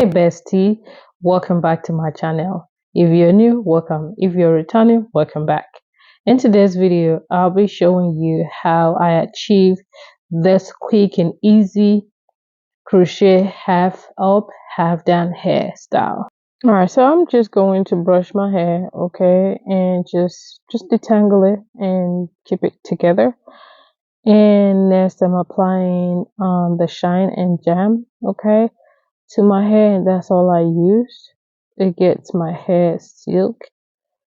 Hey bestie, welcome back to my channel. If you're new, welcome. If you're returning, welcome back. In today's video, I'll be showing you how I achieve this quick and easy crochet half up, half down hairstyle. Alright, so I'm just going to brush my hair, okay, and just detangle it and keep it together. And next I'm applying the shine and jam, okay, to my hair, and that's all I use. It gets my hair silk,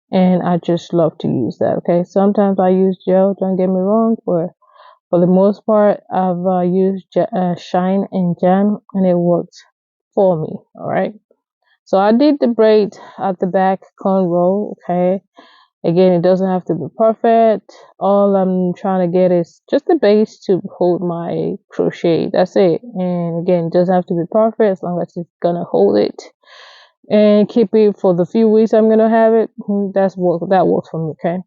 and I just love to use that. Okay, sometimes I use gel, don't get me wrong, but for the most part I've used shine and jam, and it works for me. All right, so I did the braid at the back cornrow. Okay, again, it doesn't have to be perfect. All I'm trying to get is just the base to hold my crochet. That's it. And again, it doesn't have to be perfect as long as it's gonna hold it and keep it for the few weeks I'm gonna have it. That works for me. Okay.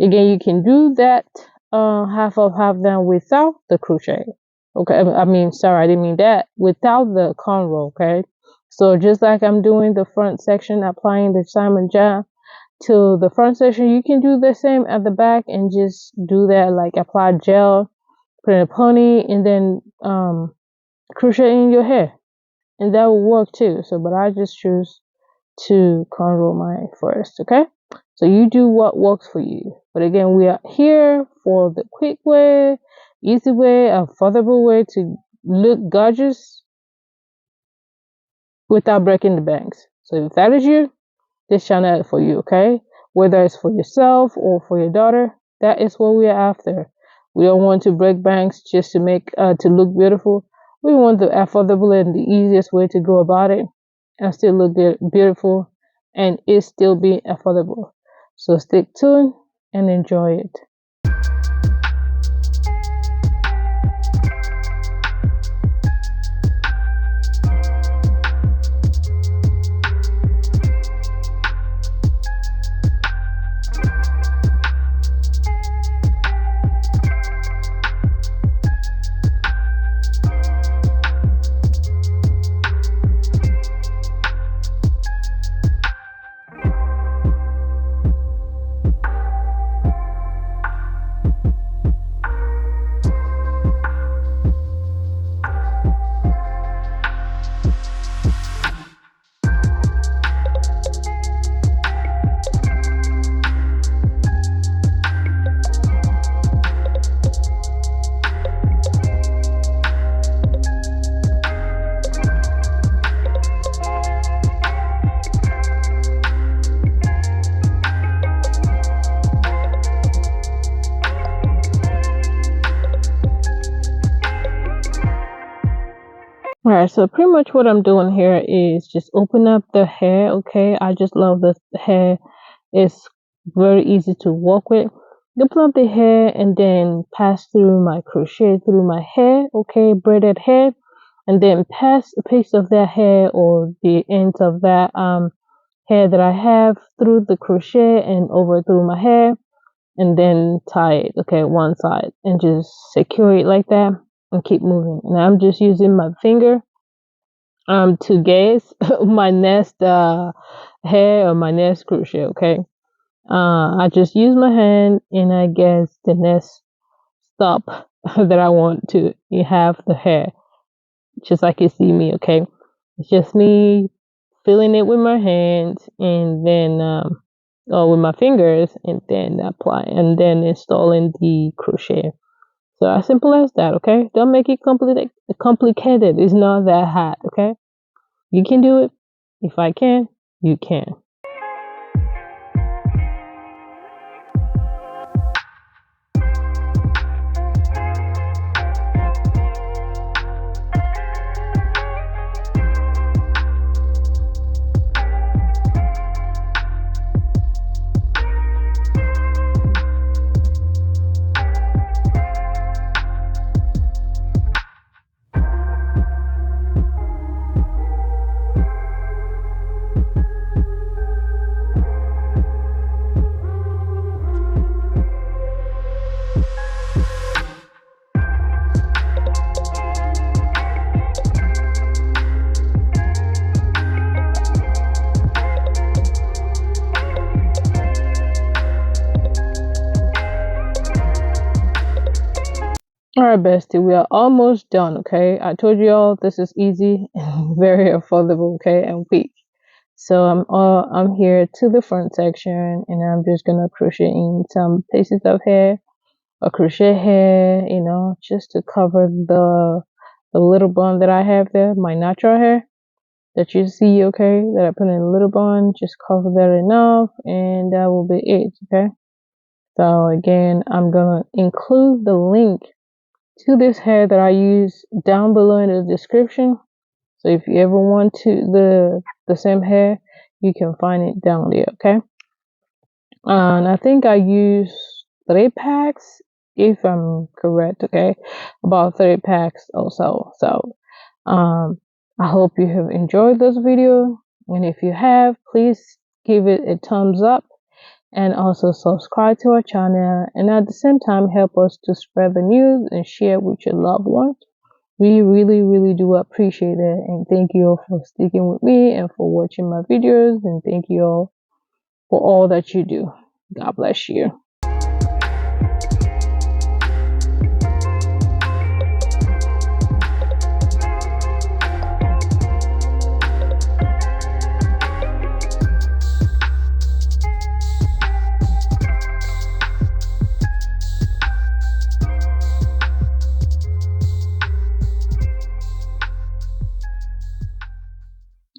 Again, you can do that half up, half down without the crochet. Okay. I mean, sorry, I didn't mean that. Without the cornrow. Okay. So just like I'm doing the front section, applying the Simon Jam to the front section, you can do the same at the back and just do that, like apply gel, put in a pony, and then crochet in your hair, and that will work too. So but I just choose to cornrow mine first. Okay, so you do what works for you, but again, we are here for the quick way, easy way, affordable way to look gorgeous without breaking the banks. So if that is you, this channel is for you. Okay, whether it's for yourself or for your daughter, that is what we are after. We don't want to break banks just to make to look beautiful. We want the affordable and the easiest way to go about it and still look beautiful, and it still be affordable. So stay tuned and enjoy it. Alright, so pretty much what I'm doing here is just open up the hair. Okay, I just love the hair. It's very easy to work with. Open up the hair and then pass through my crochet through my hair. Okay, braided hair, and then pass a piece of that hair or the ends of that hair that I have through the crochet and over through my hair, and then tie it, okay, one side, and just secure it like that and keep moving. And I'm just using my finger to guess my next hair or my next crochet. Okay, I just use my hand and I guess the next stop that I want to have the hair, just like you see me. Okay, it's just me filling it with my hands, and then or with my fingers, and then apply, and then installing the crochet. So as simple as that. Okay, don't make it complicated. It's not that hard. Okay, you can do it. If I can, you can. All right, bestie, we are almost done. Okay, I told you all this is easy and very affordable. Okay, and quick. So I'm here to the front section, and I'm just gonna crochet in some pieces of hair, or crochet hair, you know, just to cover the little bun that I have there, my natural hair that you see. Okay, that I put in a little bun, just cover that enough, and that will be it. Okay. So again, I'm gonna include the link to this hair that I use down below in the description. So if you ever want to the same hair, you can find it down there. Okay. And I think I use 3 packs, if I'm correct. Okay, about 3 packs or so. So I hope you have enjoyed this video, and if you have, please give it a thumbs up, and also subscribe to our channel, and at the same time help us to spread the news and share with your loved ones. We really do appreciate it, and thank you all for sticking with me and for watching my videos, and thank you all for all that you do. God bless you.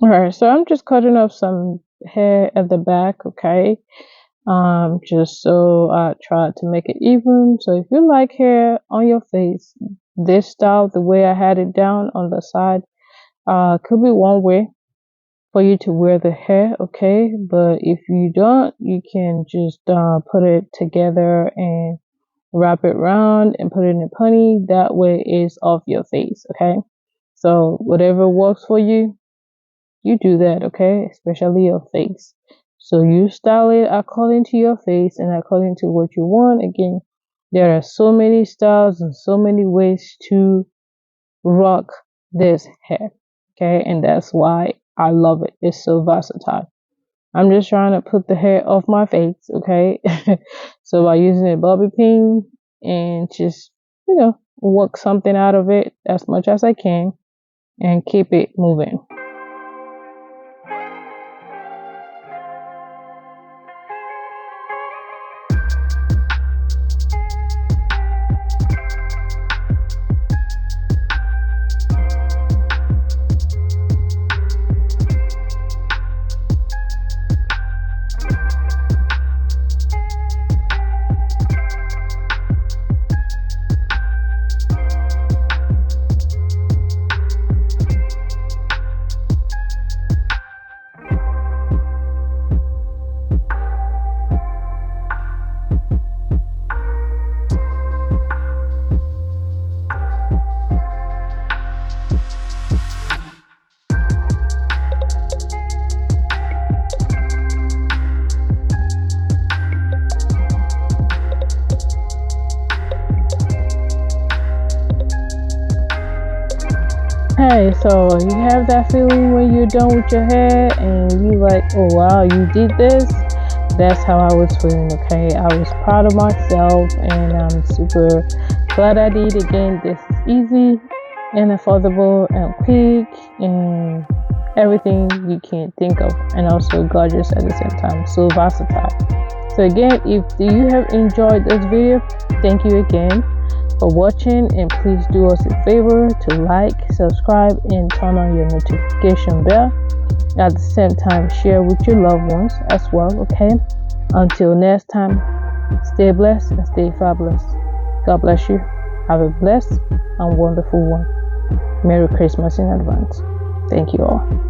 Alright, so I'm just cutting off some hair at the back, okay? Just so I try to make it even. So if you like hair on your face, this style, the way I had it down on the side, could be one way for you to wear the hair, okay? But if you don't, you can just put it together and wrap it around and put it in a pony. That way it's off your face, okay? So whatever works for you, you do that, okay? Especially your face. So you style it according to your face and according to what you want. Again, there are so many styles and so many ways to rock this hair, okay? And that's why I love it. It's so versatile. I'm just trying to put the hair off my face, okay? So by using a bobby pin and just, you know, work something out of it as much as I can and keep it moving. Hey, so you have that feeling when you're done with your hair and you like, oh wow, you did this? That's how I was feeling, okay? I was proud of myself and I'm super glad I did. Again, this is easy and affordable and quick and everything you can think of, and also gorgeous at the same time, so versatile. So again, if you have enjoyed this video, thank you again for watching, and please do us a favor to like, subscribe, and turn on your notification bell. At the same time, share with your loved ones as well, okay? Until next time, stay blessed and stay fabulous. God bless you. Have a blessed and wonderful one. Merry Christmas in advance. Thank you all.